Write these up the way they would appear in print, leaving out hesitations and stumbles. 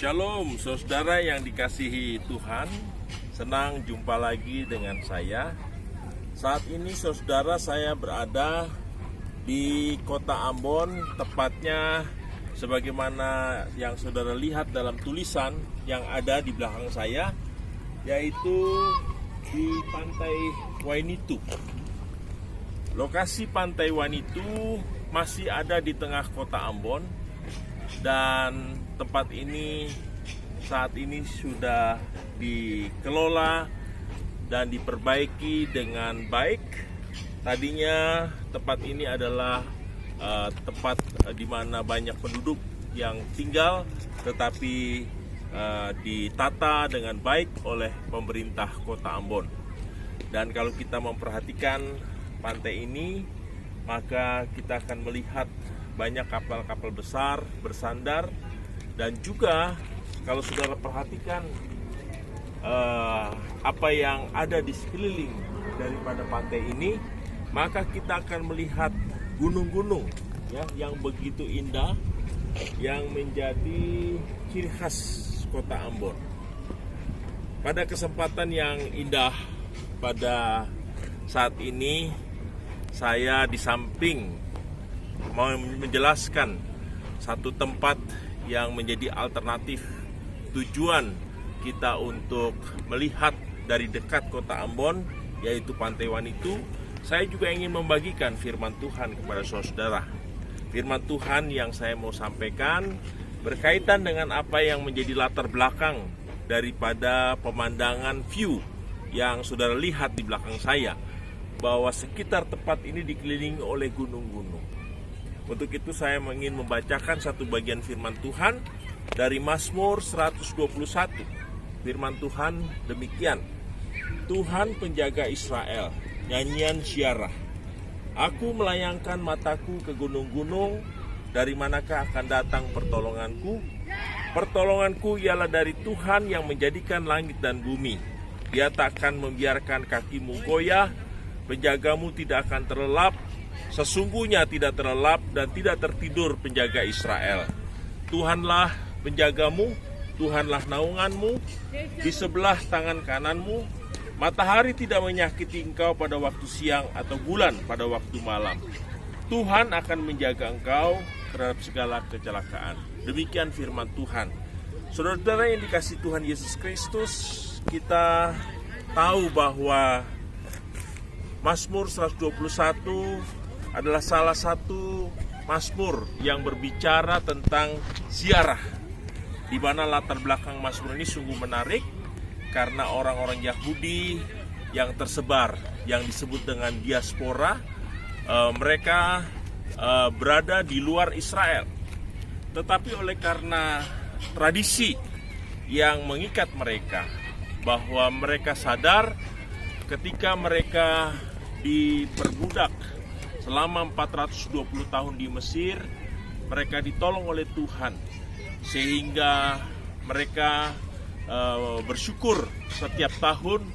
Shalom saudara yang dikasihi Tuhan, senang jumpa lagi dengan saya. Saat ini saudara, saya berada di kota Ambon, tepatnya sebagaimana yang saudara lihat dalam tulisan yang ada di belakang saya, yaitu di Pantai Wainitu. Lokasi Pantai Wainitu masih ada di tengah kota Ambon, dan tempat ini saat ini sudah dikelola dan diperbaiki dengan baik. Tadinya tempat ini adalah tempat di mana banyak penduduk yang tinggal, tetapi ditata dengan baik oleh pemerintah Kota Ambon. Dan kalau kita memperhatikan pantai ini, maka kita akan melihat banyak kapal-kapal besar bersandar, dan juga kalau saudara perhatikan apa yang ada di sekeliling daripada pantai ini, maka kita akan melihat gunung-gunung ya, yang begitu indah, yang menjadi ciri khas kota Ambon. Pada kesempatan yang indah pada saat ini, saya di samping mau menjelaskan satu tempat yang menjadi alternatif tujuan kita untuk melihat dari dekat kota Ambon, yaitu Pantai Wainitu. Saya juga ingin membagikan firman Tuhan kepada saudara. Firman Tuhan yang saya mau sampaikan berkaitan dengan apa yang menjadi latar belakang daripada pemandangan view yang saudara lihat di belakang saya, bahwa sekitar tempat ini dikelilingi oleh gunung-gunung. Untuk itu saya ingin membacakan satu bagian firman Tuhan dari Mazmur 121. Firman Tuhan demikian: Tuhan penjaga Israel, nyanyian syiarah. Aku melayangkan mataku ke gunung-gunung, dari manakah akan datang pertolonganku? Pertolonganku ialah dari Tuhan yang menjadikan langit dan bumi. Dia tak akan membiarkan kakimu goyah, penjagamu tidak akan terlelap. Sesungguhnya tidak terlelap dan tidak tertidur penjaga Israel. Tuhanlah penjagamu, Tuhanlah naunganmu, di sebelah tangan kananmu. Matahari tidak menyakiti engkau pada waktu siang, atau bulan pada waktu malam. Tuhan akan menjaga engkau terhadap segala kecelakaan. Demikian firman Tuhan. Saudara-saudara yang dikasihi Tuhan Yesus Kristus, kita tahu bahwa Mazmur 121 adalah salah satu Mazmur yang berbicara tentang ziarah, di mana latar belakang Mazmur ini sungguh menarik, karena orang-orang Yahudi yang tersebar, yang disebut dengan diaspora, mereka berada di luar Israel. Tetapi oleh karena tradisi yang mengikat mereka, bahwa mereka sadar ketika mereka diperbudak selama 420 tahun di Mesir, mereka ditolong oleh Tuhan, sehingga mereka bersyukur setiap tahun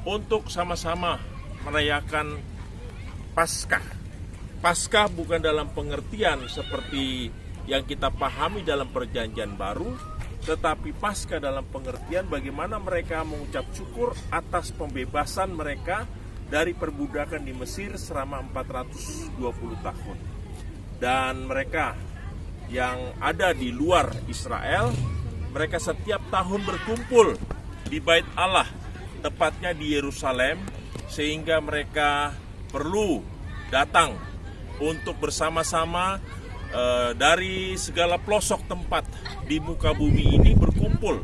untuk sama-sama merayakan Paskah. Paskah bukan dalam pengertian seperti yang kita pahami dalam Perjanjian Baru, tetapi Paskah dalam pengertian bagaimana mereka mengucap syukur atas pembebasan mereka dari perbudakan di Mesir selama 420 tahun. Dan mereka yang ada di luar Israel, mereka setiap tahun berkumpul di Bait Allah, tepatnya di Yerusalem, sehingga mereka perlu datang untuk bersama-sama dari segala pelosok tempat di muka bumi ini berkumpul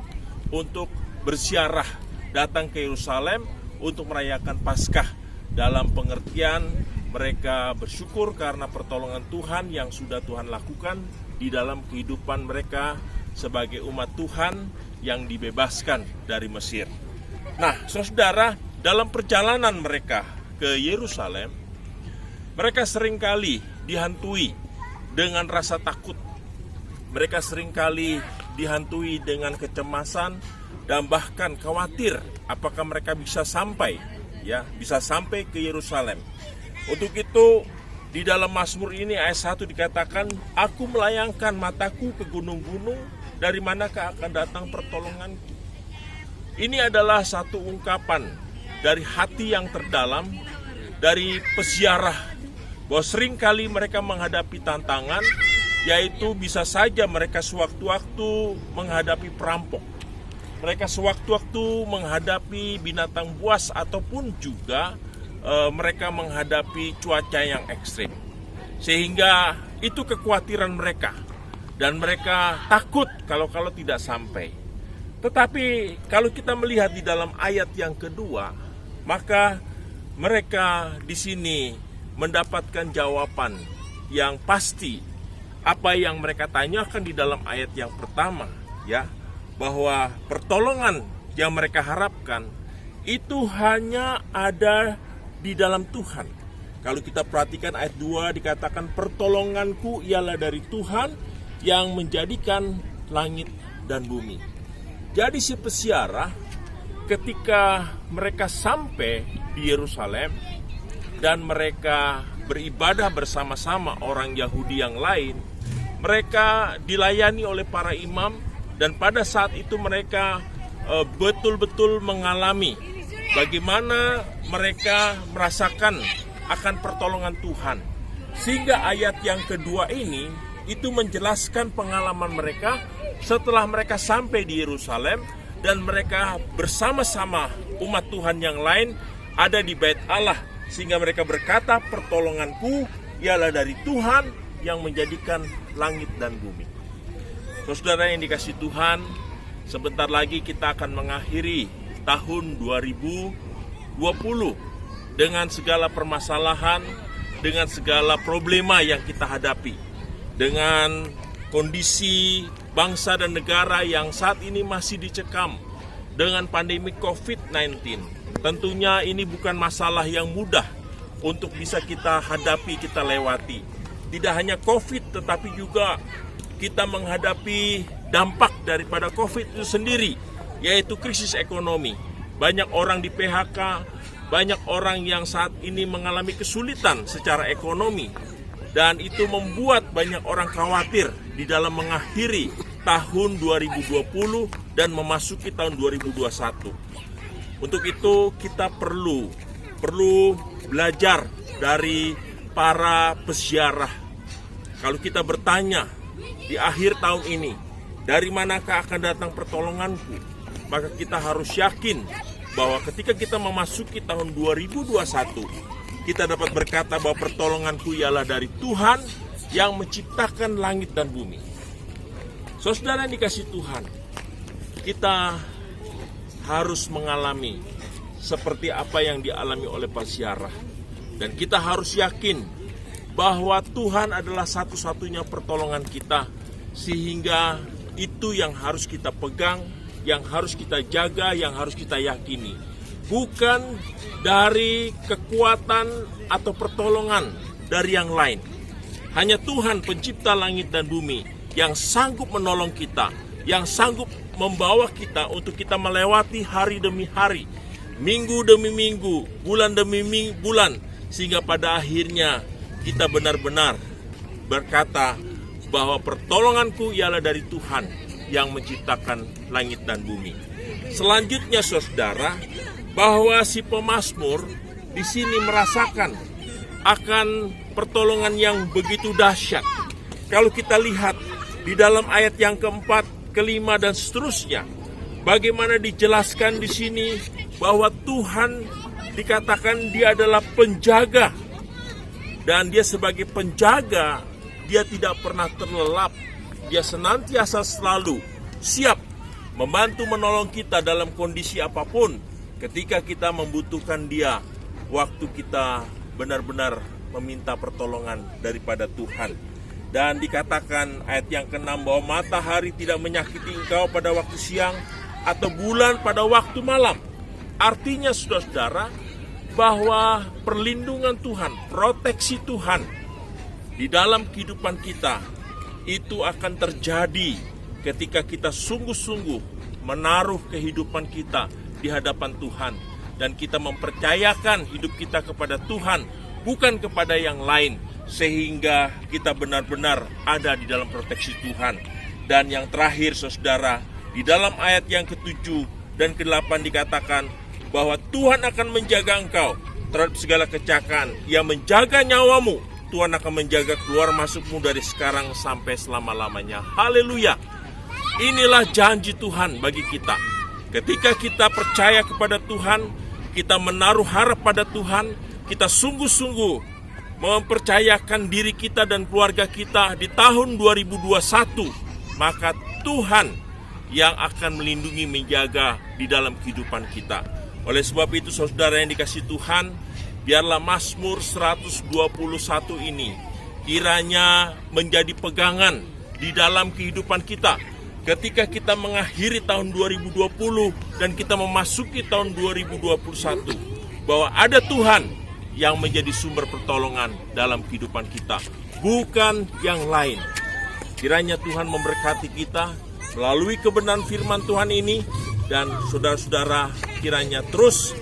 untuk berziarah, datang ke Yerusalem untuk merayakan Paskah. Dalam pengertian mereka bersyukur karena pertolongan Tuhan yang sudah Tuhan lakukan di dalam kehidupan mereka sebagai umat Tuhan yang dibebaskan dari Mesir. Nah, saudara, dalam perjalanan mereka ke Yerusalem, mereka seringkali dihantui dengan rasa takut. Mereka seringkali dihantui dengan kecemasan dan bahkan khawatir apakah mereka bisa sampai ke Yerusalem. Untuk itu di dalam Mazmur ini ayat 1 dikatakan, aku melayangkan mataku ke gunung-gunung, dari manakah akan datang pertolonganku? Ini adalah satu ungkapan dari hati yang terdalam, dari peziarah, bahwa seringkali mereka menghadapi tantangan, yaitu bisa saja mereka sewaktu-waktu menghadapi perampok, mereka sewaktu-waktu menghadapi binatang buas, ataupun juga mereka menghadapi cuaca yang ekstrim. Sehingga itu kekhawatiran mereka, dan mereka takut kalau tidak sampai. Tetapi kalau kita melihat di dalam ayat yang kedua, maka mereka di sini mendapatkan jawaban yang pasti apa yang mereka tanyakan di dalam ayat yang pertama, ya, bahwa pertolongan yang mereka harapkan itu hanya ada di dalam Tuhan. Kalau kita perhatikan ayat 2 dikatakan pertolonganku ialah dari Tuhan yang menjadikan langit dan bumi. Jadi si peziarah ketika mereka sampai di Yerusalem dan mereka beribadah bersama-sama orang Yahudi yang lain, mereka dilayani oleh para imam, dan pada saat itu mereka betul-betul mengalami bagaimana mereka merasakan akan pertolongan Tuhan. Sehingga ayat yang kedua ini itu menjelaskan pengalaman mereka setelah mereka sampai di Yerusalem dan mereka bersama-sama umat Tuhan yang lain ada di Bait Allah, sehingga mereka berkata, pertolonganku ialah dari Tuhan yang menjadikan langit dan bumi. Saudara yang dikasihi Tuhan, sebentar lagi kita akan mengakhiri tahun 2020 dengan segala permasalahan, dengan segala problema yang kita hadapi, dengan kondisi bangsa dan negara yang saat ini masih dicekam dengan pandemi COVID-19. Tentunya ini bukan masalah yang mudah untuk bisa kita hadapi, kita lewati. Tidak hanya COVID, tetapi juga kita menghadapi dampak daripada COVID itu sendiri, yaitu krisis ekonomi. Banyak orang di PHK, banyak orang yang saat ini mengalami kesulitan secara ekonomi. Dan itu membuat banyak orang khawatir di dalam mengakhiri tahun 2020 dan memasuki tahun 2021. Untuk itu kita perlu belajar dari para peziarah. Kalau kita bertanya di akhir tahun ini, dari manakah akan datang pertolonganku? Maka kita harus yakin bahwa ketika kita memasuki tahun 2021, kita dapat berkata bahwa pertolonganku ialah dari Tuhan yang menciptakan langit dan bumi. Saudara yang dikasihi Tuhan, kita harus mengalami seperti apa yang dialami oleh peziarah. Dan kita harus yakin bahwa Tuhan adalah satu-satunya pertolongan kita, sehingga itu yang harus kita pegang, yang harus kita jaga, yang harus kita yakini. Bukan dari kekuatan atau pertolongan dari yang lain. Hanya Tuhan pencipta langit dan bumi yang sanggup menolong kita, yang sanggup membawa kita untuk kita melewati hari demi hari, minggu demi minggu, bulan demi bulan, sehingga pada akhirnya kita benar-benar berkata bahwa pertolonganku ialah dari Tuhan yang menciptakan langit dan bumi. Selanjutnya saudara, bahwa si pemazmur di sini merasakan akan pertolongan yang begitu dahsyat. Kalau kita lihat di dalam ayat yang keempat, kelima dan seterusnya, bagaimana dijelaskan di sini bahwa Tuhan dikatakan dia adalah penjaga, dan dia sebagai penjaga dia tidak pernah terlelap, dia senantiasa selalu siap membantu menolong kita dalam kondisi apapun. Ketika kita membutuhkan dia, waktu kita benar-benar meminta pertolongan daripada Tuhan. Dan dikatakan ayat yang ke-6 bahwa matahari tidak menyakiti engkau pada waktu siang atau bulan pada waktu malam. Artinya saudara-saudara bahwa perlindungan Tuhan, proteksi Tuhan di dalam kehidupan kita itu akan terjadi ketika kita sungguh-sungguh menaruh kehidupan kita di hadapan Tuhan, dan kita mempercayakan hidup kita kepada Tuhan, bukan kepada yang lain, sehingga kita benar-benar ada di dalam proteksi Tuhan. Dan yang terakhir saudara, di dalam ayat yang ke-7 dan ke-8 dikatakan bahwa Tuhan akan menjaga engkau terhadap segala kecelakaan. Ia menjaga nyawamu. Tuhan akan menjaga keluar masukmu dari sekarang sampai selama-lamanya. Haleluya. Inilah janji Tuhan bagi kita. Ketika kita percaya kepada Tuhan, kita menaruh harap pada Tuhan, kita sungguh-sungguh mempercayakan diri kita dan keluarga kita di tahun 2021, maka Tuhan yang akan melindungi, menjaga di dalam kehidupan kita. Oleh sebab itu saudara yang dikasihi Tuhan, biarlah Mazmur 121 ini kiranya menjadi pegangan di dalam kehidupan kita. Ketika kita mengakhiri tahun 2020 dan kita memasuki tahun 2021, bahwa ada Tuhan yang menjadi sumber pertolongan dalam kehidupan kita, bukan yang lain. Kiranya Tuhan memberkati kita melalui kebenaran firman Tuhan ini, dan saudara-saudara kiranya terus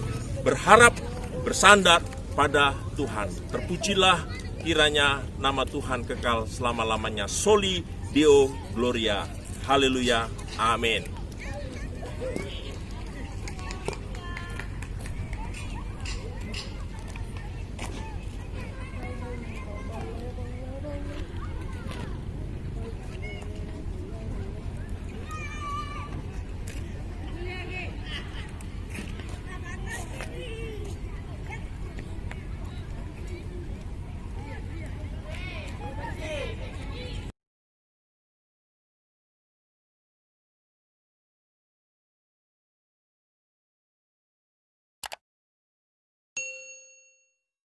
berharap, bersandar pada Tuhan. Terpujilah kiranya nama Tuhan kekal selama-lamanya. Soli Deo Gloria. Haleluya. Amin.